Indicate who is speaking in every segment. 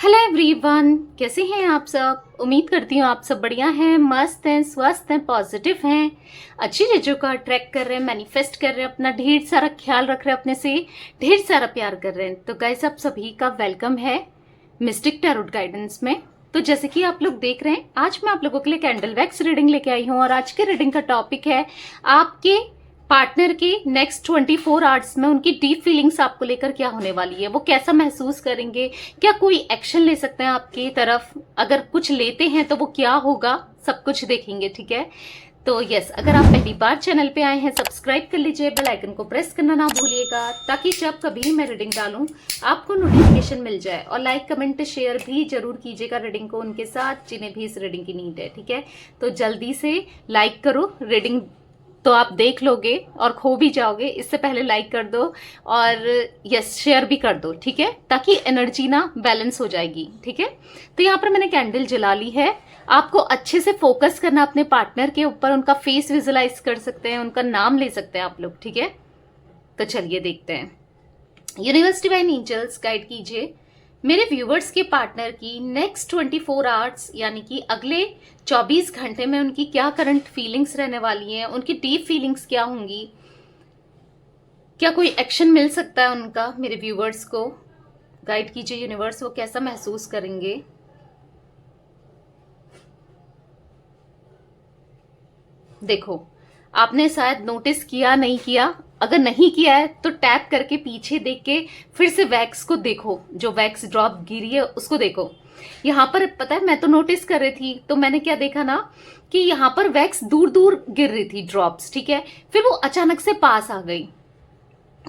Speaker 1: Hello everyone, कैसे हैं आप सब। उम्मीद करती हूँ आप सब बढ़िया हैं, मस्त हैं, स्वस्थ हैं, पॉजिटिव हैं, अच्छी चीज़ों का अट्रैक्ट कर रहे हैं, मैनिफेस्ट कर रहे हैं, अपना ढेर सारा ख्याल रख रहे हैं, अपने से ढेर सारा प्यार कर रहे हैं। तो गाइस, आप सभी का वेलकम है मिस्टिक टैरोट गाइडेंस में। तो जैसे कि आप लोग देख रहे हैं, आज मैं आप लोगों के लिए कैंडल वैक्स रीडिंग लेके आई हूँ और आज के रीडिंग का टॉपिक है आपके पार्टनर के नेक्स्ट 24 आवर्स में उनकी डीप फीलिंग्स आपको लेकर क्या होने वाली है, वो कैसा महसूस करेंगे, क्या कोई एक्शन ले सकते हैं आपकी तरफ, अगर कुछ लेते हैं तो वो क्या होगा, सब कुछ देखेंगे। ठीक है, तो यस, अगर आप पहली बार चैनल पे आए हैं सब्सक्राइब कर लीजिए, बेल आइकन को प्रेस करना ना भूलिएगा ताकि जब कभी मैं रीडिंग डालूं आपको नोटिफिकेशन मिल जाए। और लाइक कमेंट शेयर भी जरूर कीजिएगा रीडिंग को उनके साथ जिन्हें भी इस रीडिंग की नीड है। ठीक है, तो जल्दी से लाइक करो, रीडिंग तो आप देख लोगे और खो भी जाओगे, इससे पहले लाइक कर दो और यस शेयर भी कर दो। ठीक है, ताकि एनर्जी ना बैलेंस हो जाएगी। ठीक है, तो यहाँ पर मैंने कैंडल जला ली है। आपको अच्छे से फोकस करना अपने पार्टनर के ऊपर, उनका फेस विजुलाइज कर सकते हैं, उनका नाम ले सकते हैं आप लोग। ठीक है, तो चलिए देखते हैं। यूनिवर्स डिवाइन एंजल्स गाइड कीजिए मेरे व्यूवर्स के पार्टनर की नेक्स्ट 24 आवर्स यानी कि अगले 24 घंटे में उनकी क्या करंट फीलिंग्स रहने वाली हैं, उनकी डीप फीलिंग्स क्या होंगी, क्या कोई एक्शन मिल सकता है उनका। मेरे व्यूवर्स को गाइड कीजिए यूनिवर्स, वो कैसा महसूस करेंगे। देखो, आपने शायद नोटिस किया नहीं किया, अगर नहीं किया है तो टैप करके पीछे देख के फिर से वैक्स को देखो, जो वैक्स ड्रॉप गिरी है उसको देखो। यहाँ पर पता है, मैं तो नोटिस कर रही थी तो मैंने क्या देखा ना कि यहाँ पर वैक्स दूर दूर गिर रही थी ड्रॉप्स। ठीक है, फिर वो अचानक से पास आ गई।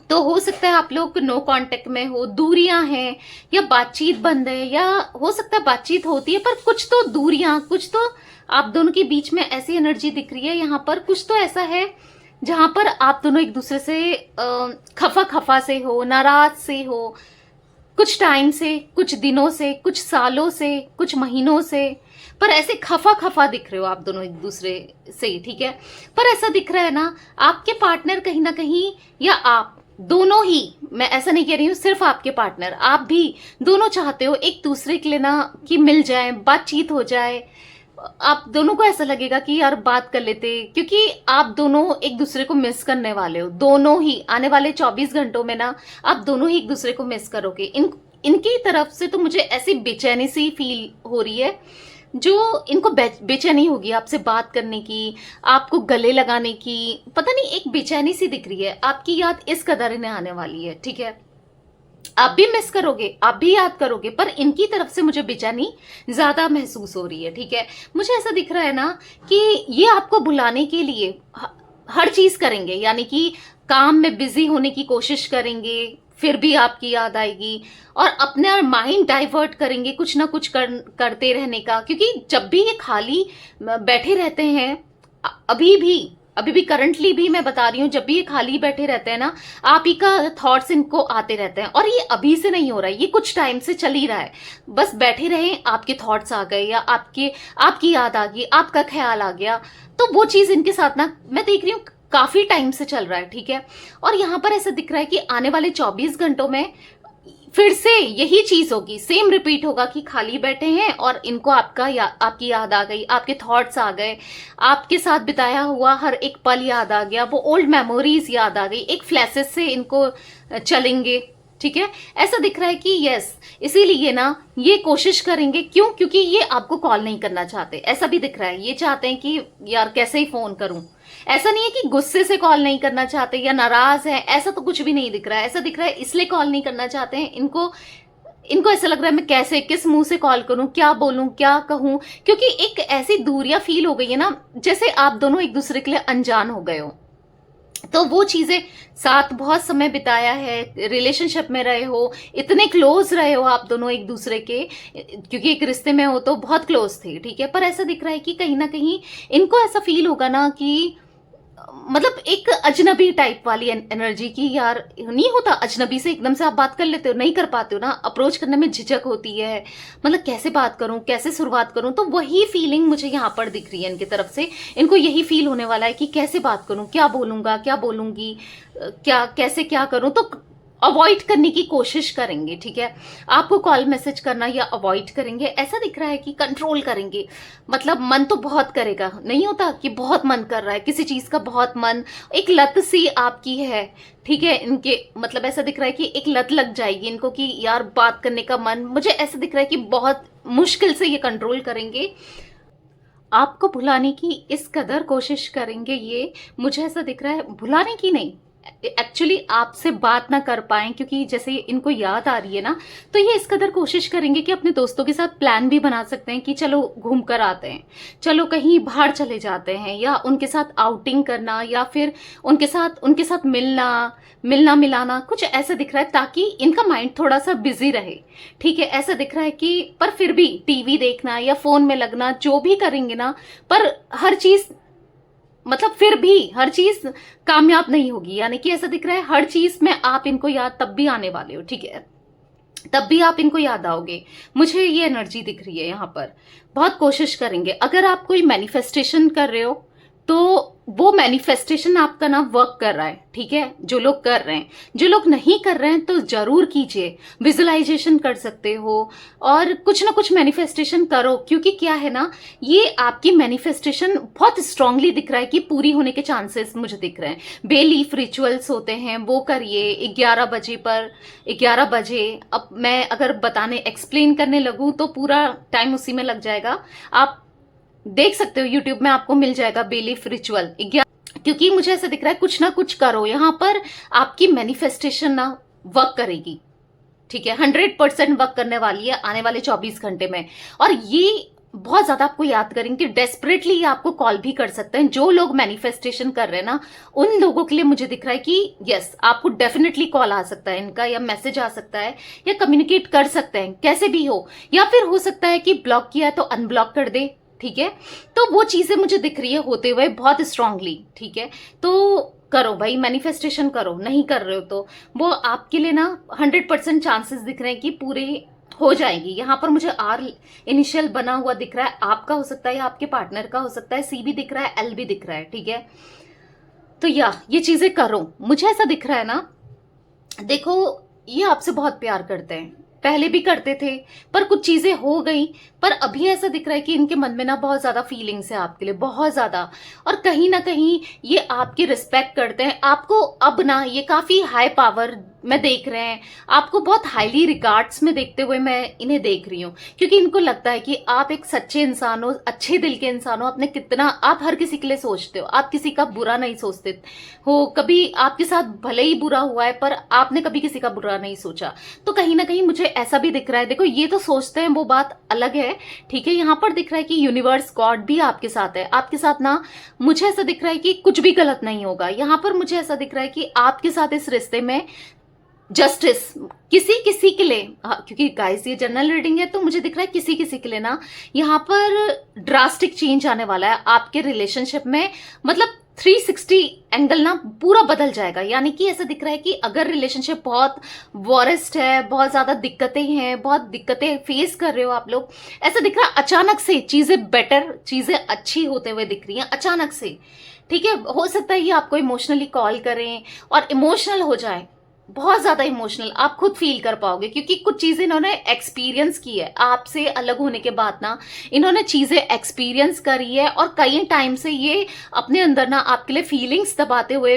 Speaker 1: तो हो सकता है आप लोग नो कांटेक्ट में हो, दूरियां हैं, या बातचीत बंद है, या हो सकता है बातचीत होती है पर कुछ तो दूरियां, कुछ तो आप दोनों के बीच में ऐसी एनर्जी दिख रही है। यहाँ पर कुछ तो ऐसा है जहां पर आप दोनों एक दूसरे से खफा खफा से हो, नाराज से हो, कुछ टाइम से, कुछ दिनों से, कुछ सालों से, कुछ महीनों से, पर ऐसे खफा खफा दिख रहे हो आप दोनों एक दूसरे से। ठीक है, पर ऐसा दिख रहा है ना आपके पार्टनर कहीं ना कहीं, या आप दोनों ही, मैं ऐसा नहीं कह रही हूँ सिर्फ आपके पार्टनर, आप भी दोनों चाहते हो एक दूसरे के लिए ना कि मिल जाए, बातचीत हो जाए। आप दोनों को ऐसा लगेगा कि यार बात कर लेते, क्योंकि आप दोनों एक दूसरे को मिस करने वाले हो। दोनों ही आने वाले 24 घंटों में ना आप दोनों ही एक दूसरे को मिस करोगे। इनकी तरफ से तो मुझे ऐसी बेचैनी सी फील हो रही है, जो इनको बेचैनी होगी आपसे बात करने की, आपको गले लगाने की, पता नहीं एक बेचैनी सी दिख रही है। आपकी याद इस कदर इन्हें आने वाली है। ठीक है, आप भी मिस करोगे, आप भी याद करोगे, पर इनकी तरफ से मुझे बेचैनी ज्यादा महसूस हो रही है। ठीक है, मुझे ऐसा दिख रहा है ना कि ये आपको बुलाने के लिए हर चीज करेंगे, यानी कि काम में बिजी होने की कोशिश करेंगे, फिर भी आपकी याद आएगी और अपना माइंड डाइवर्ट करेंगे कुछ ना कुछ करते रहने का। क्योंकि जब भी ये खाली बैठे रहते हैं, अभी भी करंटली भी मैं बता रही हूँ, जब भी ये खाली बैठे रहते हैं ना, आप ही का थॉट्स इनको आते रहते हैं। और ये अभी से नहीं हो रहा है, ये कुछ टाइम से चल ही रहा है। बस बैठे रहे, आपके थॉट्स आ गए, या आपकी याद आ गई, आपका ख्याल आ गया, तो वो चीज इनके साथ ना मैं देख रही हूँ काफी टाइम से चल रहा है। ठीक है, और यहाँ पर ऐसा दिख रहा है कि आने वाले 24 घंटों में फिर से यही चीज होगी, सेम रिपीट होगा कि खाली बैठे हैं और इनको आपकी याद आ गई, आपके थॉट्स आ गए, आपके साथ बिताया हुआ हर एक पल याद आ गया, वो ओल्ड मेमोरीज याद आ गई, एक फ्लैशेस से इनको चलेंगे। ठीक है, ऐसा दिख रहा है कि यस, इसीलिए ना ये कोशिश करेंगे। क्यों? क्योंकि ये आपको कॉल नहीं करना चाहते, ऐसा भी दिख रहा है। ये चाहते हैं कि यार कैसे ही फोन करूं। ऐसा नहीं है कि गुस्से से कॉल नहीं करना चाहते या नाराज है, ऐसा तो कुछ भी नहीं दिख रहा है। ऐसा दिख रहा है इसलिए कॉल नहीं करना चाहते हैं, इनको ऐसा लग रहा है मैं कैसे, किस मुंह से कॉल करूं, क्या बोलूं, क्या कहूं, क्योंकि एक ऐसी दूरियां फील हो गई है ना, जैसे आप दोनों एक दूसरे के लिए अनजान हो गए हो। तो वो चीजें, साथ बहुत समय बिताया है, रिलेशनशिप में रहे हो, इतने क्लोज रहे हो आप दोनों एक दूसरे के, क्योंकि एक रिश्ते में हो तो बहुत क्लोज थे। ठीक है, पर ऐसा दिख रहा है कि कहीं ना कहीं इनको ऐसा फील होगा ना कि मतलब एक अजनबी टाइप वाली एनर्जी की, यार नहीं होता अजनबी से एकदम से आप बात कर लेते हो, नहीं कर पाते हो ना, अप्रोच करने में झिझक होती है, मतलब कैसे बात करूं, कैसे शुरुआत करूं। तो वही फीलिंग मुझे यहाँ पर दिख रही है इनकी तरफ से। इनको यही फील होने वाला है कि कैसे बात करूं, क्या बोलूंगा, क्या बोलूंगी, क्या कैसे क्या करूं। तो अवॉइड करने की कोशिश करेंगे, ठीक है। आपको कॉल मैसेज करना या अवॉइड करेंगे, ऐसा दिख रहा है कि कंट्रोल करेंगे। मतलब मन तो बहुत करेगा, नहीं होता कि बहुत मन कर रहा है किसी चीज का, बहुत मन, एक लत सी आपकी है, ठीक है। इनके मतलब ऐसा दिख रहा है कि एक लत लग जाएगी इनको कि यार बात करने का मन, मुझे ऐसा दिख रहा है कि बहुत मुश्किल से ये कंट्रोल करेंगे। आपको भुलाने की इस कदर कोशिश करेंगे, ये मुझे ऐसा दिख रहा है, भुलाने की नहीं, एक्चुअली आपसे बात ना कर पाए, क्योंकि जैसे इनको याद आ रही है ना, तो ये इस कदर कोशिश करेंगे कि अपने दोस्तों के साथ प्लान भी बना सकते हैं कि चलो घूम कर आते हैं, चलो कहीं बाहर चले जाते हैं, या उनके साथ आउटिंग करना, या फिर उनके साथ मिलना मिलना मिलाना, कुछ ऐसा दिख रहा है ताकि इनका माइंड थोड़ा सा बिजी रहे, ठीक है। ऐसा दिख रहा है कि पर फिर भी टीवी देखना या फोन में लगना, जो भी करेंगे ना, पर हर चीज, मतलब फिर भी हर चीज कामयाब नहीं होगी। यानी कि ऐसा दिख रहा है हर चीज में आप इनको याद तब भी आने वाले हो, ठीक है, तब भी आप इनको याद आओगे, मुझे ये एनर्जी दिख रही है यहाँ पर। बहुत कोशिश करेंगे। अगर आप कोई मैनिफेस्टेशन कर रहे हो तो वो मैनिफेस्टेशन आपका ना वर्क कर रहा है, ठीक है। जो लोग कर रहे हैं, जो लोग नहीं कर रहे हैं तो जरूर कीजिए, विजुअलाइजेशन कर सकते हो और कुछ ना कुछ मैनिफेस्टेशन करो, क्योंकि क्या है ना, ये आपकी मैनिफेस्टेशन बहुत स्ट्रांगली दिख रहा है कि पूरी होने के चांसेस मुझे दिख रहे हैं। बे लीफ रिचुअल्स होते हैं, वो करिए 11 बजे पर, 11 बजे। अब मैं अगर बताने एक्सप्लेन करने लगूं तो पूरा टाइम उसी में लग जाएगा। आप देख सकते हो यूट्यूब में, आपको मिल जाएगा बेलीफ रिचुअल। क्योंकि मुझे ऐसा दिख रहा है कुछ ना कुछ करो, यहां पर आपकी मैनिफेस्टेशन ना वर्क करेगी, ठीक है, 100% वर्क करने वाली है आने वाले 24 घंटे में। और ये बहुत ज्यादा आपको याद करेंगे, डेस्परेटली ये आपको कॉल भी कर सकते हैं। जो लोग मैनिफेस्टेशन कर रहे हैं ना, उन लोगों के लिए मुझे दिख रहा है कि यस, आपको डेफिनेटली कॉल आ सकता है इनका, या मैसेज आ सकता है, या कम्युनिकेट कर सकते हैं कैसे भी हो, या फिर हो सकता है कि ब्लॉक किया है तो अनब्लॉक कर दे, ठीक है। तो वो चीजें मुझे दिख रही है होते हुए बहुत स्ट्रांगली, ठीक है। तो करो भाई, मैनिफेस्टेशन करो, नहीं कर रहे हो तो वो आपके लिए ना 100% चांसेस दिख रहे हैं कि पूरे हो जाएगी। यहाँ पर मुझे आर इनिशियल बना हुआ दिख रहा है, आपका हो सकता है या आपके पार्टनर का हो सकता है, सी भी दिख रहा है, एल भी दिख रहा है, ठीक है। तो ये चीजें करो, मुझे ऐसा दिख रहा है ना, देखो ये आपसे बहुत प्यार करते हैं, पहले भी करते थे, पर कुछ चीजें हो गई, पर अभी ऐसा दिख रहा है कि इनके मन में ना बहुत ज्यादा फीलिंग्स है आपके लिए, बहुत ज्यादा। और कहीं ना कहीं ये आपकी रिस्पेक्ट करते हैं, आपको अब ना ये काफी हाई पावर में देख रहे हैं, आपको बहुत हाईली रिगार्ड्स में देखते हुए मैं इन्हें देख रही हूँ, क्योंकि इनको लगता है कि आप एक सच्चे इंसान हो, अच्छे दिल के इंसान हो। आपने कितना, आप हर किसी के लिए सोचते हो, आप किसी का बुरा नहीं सोचते हो, कभी आपके साथ भले ही बुरा हुआ है पर आपने कभी किसी का बुरा नहीं सोचा। तो कहीं ना कहीं मुझे ऐसा भी दिख रहा है, देखो ये तो सोचते हैं वो बात अलग है, ठीक है। यहाँ पर दिख रहा है कि यूनिवर्स गॉड भी आपके साथ है, आपके साथ ना मुझे ऐसा दिख रहा है कि कुछ भी गलत नहीं होगा। यहाँ पर मुझे ऐसा दिख रहा है कि आपके साथ इस रिश्ते में जस्टिस किसी किसी के लिए, क्योंकि गाइस ये जनरल रीडिंग है, तो मुझे दिख रहा है किसी किसी के लिए ना यहाँ पर ड्रास्टिक चेंज आने वाला है आपके रिलेशनशिप में। मतलब 360 एंगल ना पूरा बदल जाएगा। यानी कि ऐसा दिख रहा है कि अगर रिलेशनशिप बहुत वॉरेस्ट है, बहुत ज्यादा दिक्कतें हैं, बहुत दिक्कतें फेस कर रहे हो आप लोग, ऐसा दिख रहा है अचानक से चीजें बेटर, चीजें अच्छी होते हुए दिख रही हैं अचानक से, ठीक है। हो सकता है ये आपको इमोशनली कॉल करें और इमोशनल हो जाए, बहुत ज्यादा इमोशनल, आप खुद फील कर पाओगे, क्योंकि कुछ चीजें इन्होंने एक्सपीरियंस की है आपसे अलग होने के बाद ना, इन्होंने चीजें एक्सपीरियंस करी है और कई टाइम से ये अपने अंदर ना आपके लिए फीलिंग्स दबाते हुए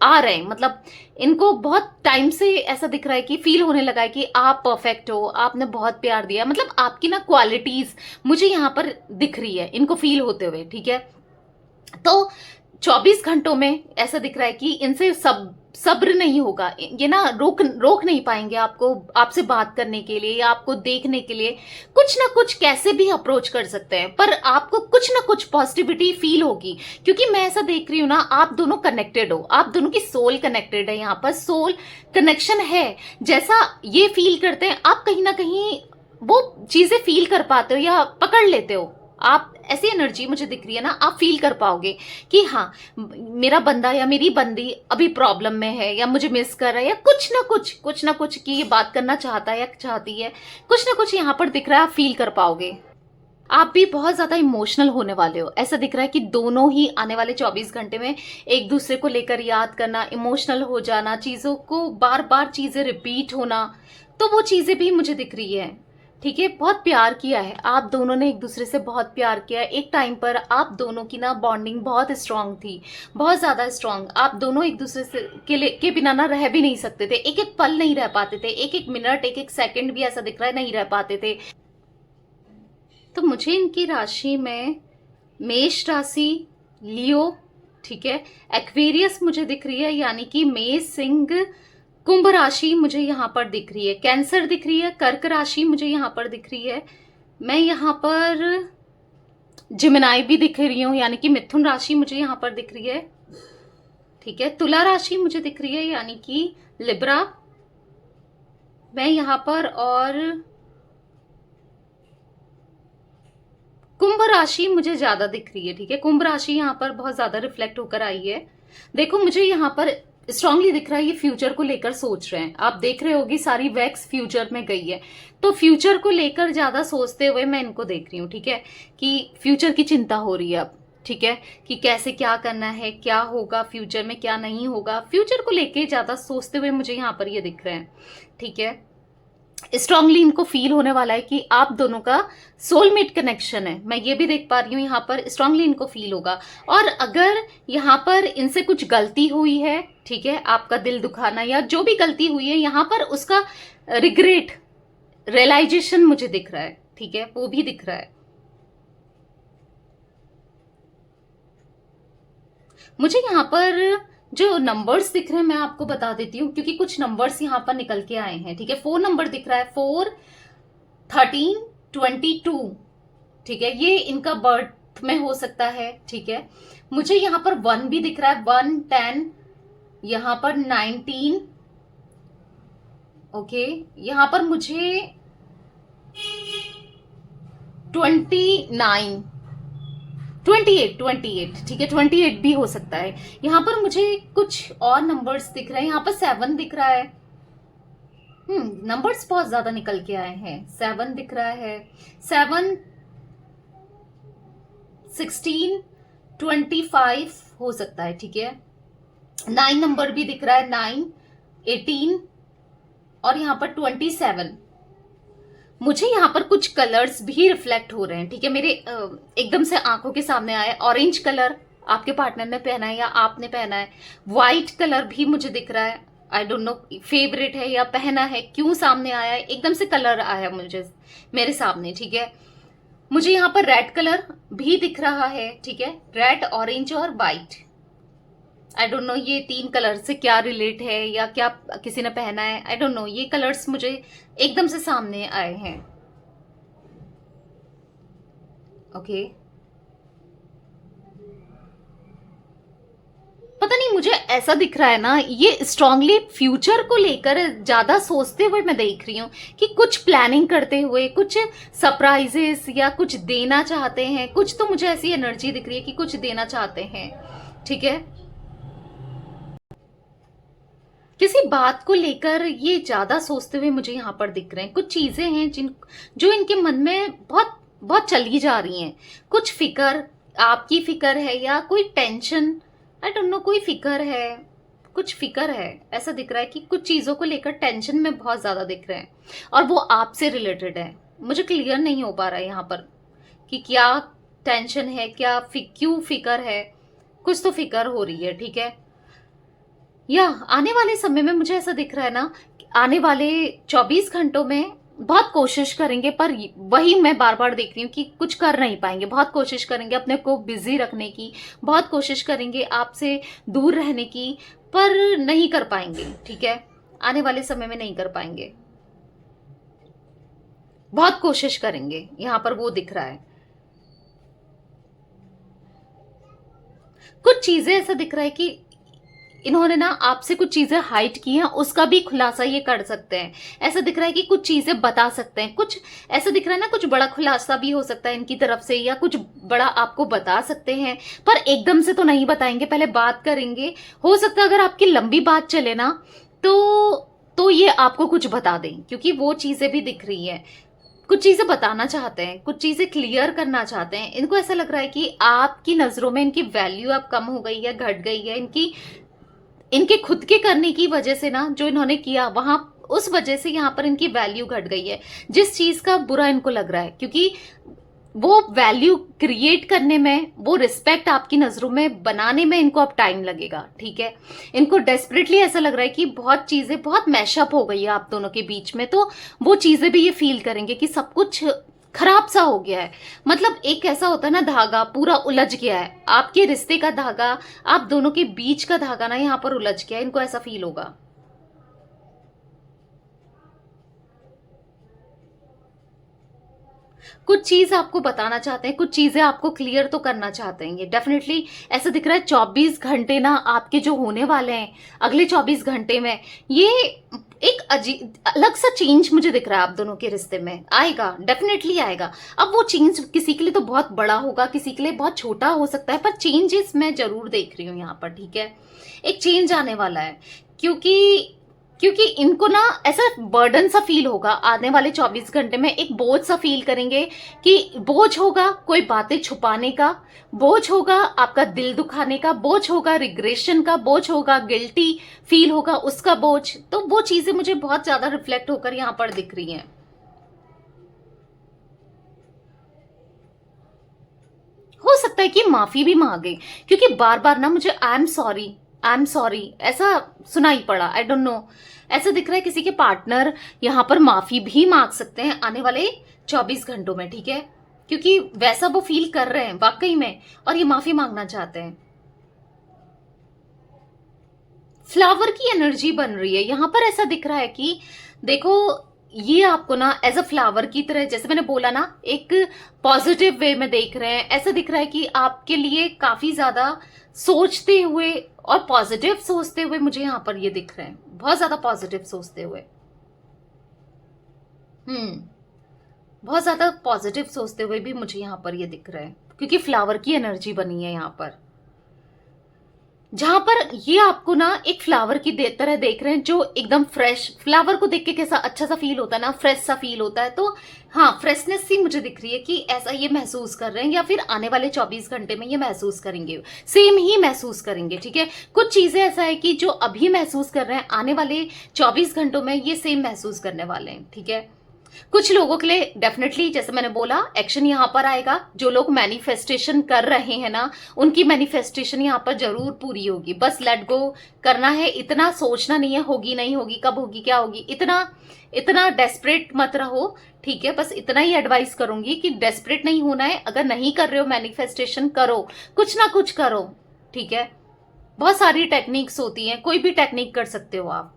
Speaker 1: आ रहे हैं। मतलब इनको बहुत टाइम से ऐसा दिख रहा है कि फील होने लगा है कि आप परफेक्ट हो, आपने बहुत प्यार दिया, मतलब आपकी ना क्वालिटीज मुझे यहाँ पर दिख रही है इनको फील होते हुए, ठीक है। तो 24 घंटों में ऐसा दिख रहा है कि इनसे सब्र नहीं होगा, ये ना रोक नहीं पाएंगे आपको, आपसे बात करने के लिए या आपको देखने के लिए कुछ ना कुछ कैसे भी अप्रोच कर सकते हैं, पर आपको कुछ ना कुछ पॉजिटिविटी फील होगी, क्योंकि मैं ऐसा देख रही हूं ना, आप दोनों कनेक्टेड हो, आप दोनों की सोल कनेक्टेड है, यहाँ पर सोल कनेक्शन है। जैसा ये फील करते हैं, आप कहीं ना कहीं वो चीजें फील कर पाते हो या पकड़ लेते हो। आप ऐसी एनर्जी मुझे दिख रही है ना, आप फील कर पाओगे कि हाँ मेरा बंदा या मेरी बंदी अभी प्रॉब्लम में है, या मुझे मिस कर रहा है, या कुछ ना कुछ कि ये बात करना चाहता है या चाहती है, कुछ ना कुछ यहाँ पर दिख रहा है, आप फील कर पाओगे। आप भी बहुत ज़्यादा इमोशनल होने वाले हो। ऐसा दिख रहा है कि दोनों ही आने वाले 24 घंटे में एक दूसरे को लेकर याद करना, इमोशनल हो जाना, चीज़ों को बार बार चीज़ें रिपीट होना, तो वो चीज़ें भी मुझे दिख रही है। ठीक है, बहुत प्यार किया है आप दोनों ने, एक दूसरे से बहुत प्यार किया है। एक टाइम पर आप दोनों की ना बॉन्डिंग बहुत स्ट्रांग थी, बहुत ज़्यादा स्ट्रांग। आप दोनों एक दूसरे से के बिना ना रह भी नहीं सकते थे, एक एक पल नहीं रह पाते थे, एक एक मिनट, एक एक सेकंड भी ऐसा दिख रहा है नहीं रह पाते थे। तो मुझे इनकी राशि में मेष राशि, लियो, ठीक है, एक्वेरियस मुझे दिख रही है, यानी कि मेष, सिंह, कुंभ राशि मुझे यहाँ पर दिख रही है, कैंसर दिख रही है, कर्क राशि मुझे यहाँ पर दिख रही है, मैं यहाँ पर जिमिनाई भी दिख रही हूँ, यानी कि मिथुन राशि मुझे यहाँ पर दिख रही है। ठीक है, तुला राशि मुझे दिख रही है, यानी कि लिब्रा मैं यहाँ पर, और कुंभ राशि मुझे ज्यादा दिख रही है। ठीक है, कुंभ राशि यहाँ पर बहुत ज्यादा रिफ्लेक्ट होकर आई है। देखो मुझे यहाँ पर स्ट्रांगली दिख रहा है ये फ्यूचर को लेकर सोच रहे हैं। आप देख रहे होगी सारी वैक्स फ्यूचर में गई है, तो फ्यूचर को लेकर ज्यादा सोचते हुए मैं इनको देख रही हूँ। ठीक है, कि फ्यूचर की चिंता हो रही है अब। ठीक है, कि कैसे क्या करना है, क्या होगा फ्यूचर में, क्या नहीं होगा, फ्यूचर को लेकर ज्यादा सोचते हुए मुझे यहाँ पर ये दिख रहे हैं। ठीक है, स्ट्रांगली इनको फील होने वाला है कि आप दोनों का सोलमेट कनेक्शन है, मैं ये भी देख पा रही हूँ यहाँ पर, स्ट्रांगली इनको फील होगा। और अगर यहाँ पर इनसे कुछ गलती हुई है, ठीक है, आपका दिल दुखाना या जो भी गलती हुई है, यहाँ पर उसका रिग्रेट, रियलाइजेशन मुझे दिख रहा है। ठीक है, वो भी दिख रहा है मुझे। यहाँ पर जो नंबर्स दिख रहे हैं मैं आपको बता देती हूँ, क्योंकि कुछ नंबर्स यहाँ पर निकल के आए हैं। ठीक है, 4 नंबर दिख रहा है, 4, 13, 22। ठीक है, ये इनका बर्थ में हो सकता है। ठीक है, मुझे यहाँ पर 1 भी दिख रहा है, 1, 10, यहाँ पर 19। ओके, यहाँ पर मुझे 29, 28, ठीक है, 28 भी हो सकता है। यहाँ पर मुझे कुछ और नंबर्स दिख रहे हैं, यहाँ पर 7 दिख रहा है। नंबर्स बहुत ज्यादा निकल के आए हैं। 7 दिख रहा है, 7, 16, 25 हो सकता है। ठीक है, 9 नंबर भी दिख रहा है, 9, 18 और यहाँ पर 27। मुझे यहाँ पर कुछ कलर्स भी रिफ्लेक्ट हो रहे हैं। ठीक है, मेरे एकदम से आंखों के सामने आया ऑरेंज कलर, आपके पार्टनर ने पहना है या आपने पहना है। व्हाइट कलर भी मुझे दिख रहा है, आई डोंट नो फेवरेट है या पहना है, क्यों सामने आया है, एकदम से कलर आया मुझे मेरे सामने। ठीक है, मुझे यहाँ पर रेड कलर भी दिख रहा है। ठीक है, रेड, ऑरेंज और व्हाइट, आई डोंट नो ये 3 कलर से क्या रिलेट है या क्या किसी ने पहना है, आई डोंट नो। ये कलर्स मुझे एकदम से सामने आए हैं। ओके, पता नहीं मुझे ऐसा दिख रहा है ना, ये स्ट्रांगली फ्यूचर को लेकर ज्यादा सोचते हुए मैं देख रही हूँ कि कुछ प्लानिंग करते हुए, कुछ सरप्राइजेस या कुछ देना चाहते हैं। कुछ तो मुझे ऐसी एनर्जी दिख रही है कि कुछ देना चाहते हैं। ठीक है, किसी बात को लेकर ये ज्यादा सोचते हुए मुझे यहाँ पर दिख रहे हैं। कुछ चीजें हैं जो इनके मन में बहुत बहुत चली जा रही हैं। कुछ फिकर, आपकी फिकर है या कोई टेंशन, आई डोंट नो, कोई फिकर है, कुछ फिकर है। ऐसा दिख रहा है कि कुछ चीजों को लेकर टेंशन में बहुत ज्यादा दिख रहे हैं और वो आपसे रिलेटेड है। मुझे क्लियर नहीं हो पा रहा है यहाँ पर कि क्या टेंशन है, क्यों फिकर है। कुछ तो फिकर हो रही है। ठीक है, या आने वाले समय में मुझे ऐसा दिख रहा है ना, आने वाले 24 घंटों में बहुत कोशिश करेंगे, पर वही मैं बार बार देख रही हूँ कि कुछ कर नहीं पाएंगे। बहुत कोशिश करेंगे अपने को बिजी रखने की, बहुत कोशिश करेंगे आपसे दूर रहने की, पर नहीं कर पाएंगे। ठीक है, आने वाले समय में नहीं कर पाएंगे, बहुत कोशिश करेंगे, यहाँ पर वो दिख रहा है। कुछ चीजें ऐसा दिख रहा है कि इन्होंने ना आपसे कुछ चीजें हाइड की हैं, उसका भी खुलासा ये कर सकते हैं। ऐसा दिख रहा है कि कुछ चीजें बता सकते हैं, कुछ ऐसा दिख रहा है ना, कुछ बड़ा खुलासा भी हो सकता है इनकी तरफ से, या कुछ बड़ा आपको बता सकते हैं, पर एकदम से तो नहीं बताएंगे, पहले बात करेंगे। हो सकता है अगर आपकी लंबी बात चले ना तो ये आपको कुछ बता दें, क्योंकि वो चीजें भी दिख रही है। कुछ चीजें बताना चाहते हैं, कुछ चीजें क्लियर करना चाहते हैं। इनको ऐसा लग रहा है कि आपकी नजरों में इनकी वैल्यू अब कम हो गई है, घट गई है। इनके खुद के करने की वजह से ना, जो इन्होंने किया वहां, उस वजह से यहाँ पर इनकी वैल्यू घट गई है। जिस चीज का बुरा इनको लग रहा है, क्योंकि वो वैल्यू क्रिएट करने में, वो रिस्पेक्ट आपकी नजरों में बनाने में इनको अब टाइम लगेगा, ठीक है। इनको डेस्परेटली ऐसा लग रहा है कि बहुत चीजें बहुत मैशअप हो गई है आप दोनों के बीच में, तो वो चीजें भी ये फील करेंगे कि सब कुछ खराब सा हो गया है। मतलब एक ऐसा होता है ना, धागा पूरा उलझ गया है, आपके रिश्ते का धागा, आप दोनों के बीच का धागा ना यहाँ पर उलझ गया है। इनको ऐसा फील होगा। कुछ चीज आपको बताना चाहते हैं, कुछ चीजें आपको क्लियर तो करना चाहते हैं। ये डेफिनेटली ऐसा दिख रहा है 24 घंटे ना आपके जो होने वाले हैं, अगले 24 घंटे में ये एक अजीब अलग सा चेंज मुझे दिख रहा है आप दोनों के रिश्ते में। आएगा, डेफिनेटली आएगा। अब वो चेंज किसी के लिए तो बहुत बड़ा होगा, किसी के लिए बहुत छोटा हो सकता है, पर चेंजेस मैं जरूर देख रही हूँ यहाँ पर, ठीक है। एक चेंज आने वाला है, क्योंकि क्योंकि इनको ना ऐसा बर्डन सा फील होगा आने वाले 24 घंटे में। एक बोझ सा फील करेंगे कि बोझ होगा कोई बातें छुपाने का, बोझ होगा आपका दिल दुखाने का, बोझ होगा रिग्रेशन का, बोझ होगा गिल्टी फील होगा उसका बोझ। तो वो चीजें मुझे बहुत ज्यादा रिफ्लेक्ट होकर यहां पर दिख रही हैं। हो सकता है कि माफी भी मांगे, क्योंकि बार बार ना मुझे आई एम सॉरी ऐसा सुनाई पड़ा। आई डोंट नो, ऐसा दिख रहा है किसी के पार्टनर यहां पर माफी भी मांग सकते हैं आने वाले 24 घंटों में, ठीक है। क्योंकि वैसा वो फील कर रहे हैं वाकई में, और ये माफी मांगना चाहते हैं। फ्लावर की एनर्जी बन रही है यहां पर। ऐसा दिख रहा है कि देखो, ये आपको ना एज अ फ्लावर की तरह, जैसे मैंने बोला ना, एक पॉजिटिव वे में देख रहे हैं। ऐसा दिख रहा है कि आपके लिए काफी ज्यादा सोचते हुए और पॉजिटिव सोचते हुए मुझे यहां पर ये दिख रहे हैं, बहुत ज्यादा पॉजिटिव सोचते हुए। बहुत ज्यादा पॉजिटिव सोचते हुए भी मुझे यहां पर ये दिख रहा है, क्योंकि फ्लावर की एनर्जी बनी है यहां पर। जहां पर ये आपको ना एक फ्लावर की तरह देख रहे हैं, जो एकदम फ्रेश। फ्लावर को देख के कैसा अच्छा सा फील होता है ना, फ्रेश सा फील होता है। तो हाँ, फ्रेशनेस सी मुझे दिख रही है कि ऐसा ये महसूस कर रहे हैं, या फिर आने वाले 24 घंटे में ये महसूस करेंगे, सेम ही महसूस करेंगे, ठीक है। कुछ चीजें ऐसा है कि जो अभी महसूस कर रहे हैं, आने वाले 24 घंटों में ये सेम महसूस करने वाले हैं, ठीक है। कुछ लोगों के लिए डेफिनेटली, जैसे मैंने बोला, एक्शन यहां पर आएगा। जो लोग मैनिफेस्टेशन कर रहे हैं ना, उनकी मैनिफेस्टेशन यहां पर जरूर पूरी होगी। बस लेट गो करना है, इतना सोचना नहीं है होगी नहीं होगी, कब होगी क्या होगी, इतना डेस्परेट मत रहो, ठीक है। बस इतना ही एडवाइस करूंगी कि डेस्परेट नहीं होना है। अगर नहीं कर रहे हो मैनिफेस्टेशन, करो, कुछ ना कुछ करो, ठीक है। बहुत सारी टेक्निक्स होती हैं, कोई भी टेक्निक कर सकते हो आप।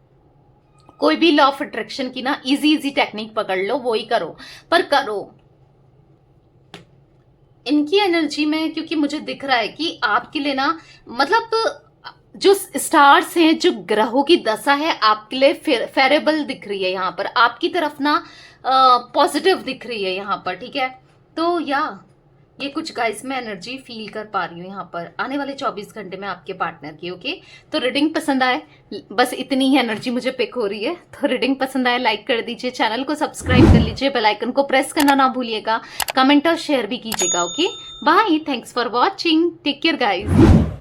Speaker 1: कोई भी लॉ ऑफ अट्रैक्शन की ना इजी टेक्निक पकड़ लो, वो ही करो, पर करो। इनकी एनर्जी में, क्योंकि मुझे दिख रहा है कि आपके लिए ना, मतलब जो स्टार्स हैं, जो ग्रहों की दशा है आपके लिए फेरेबल दिख रही है यहां पर, आपकी तरफ ना पॉजिटिव दिख रही है यहां पर, ठीक है। तो ये कुछ गाइस मैं एनर्जी फील कर पा रही हूँ यहाँ पर आने वाले 24 घंटे में आपके पार्टनर की, ओके। तो रीडिंग पसंद आए, बस इतनी ही एनर्जी मुझे पिक हो रही है। तो रीडिंग पसंद आए लाइक कर दीजिए, चैनल को सब्सक्राइब कर लीजिए, बेल आइकन को प्रेस करना ना भूलिएगा, कमेंट और शेयर भी कीजिएगा, okay. Bye, thanks for watching, take care guys.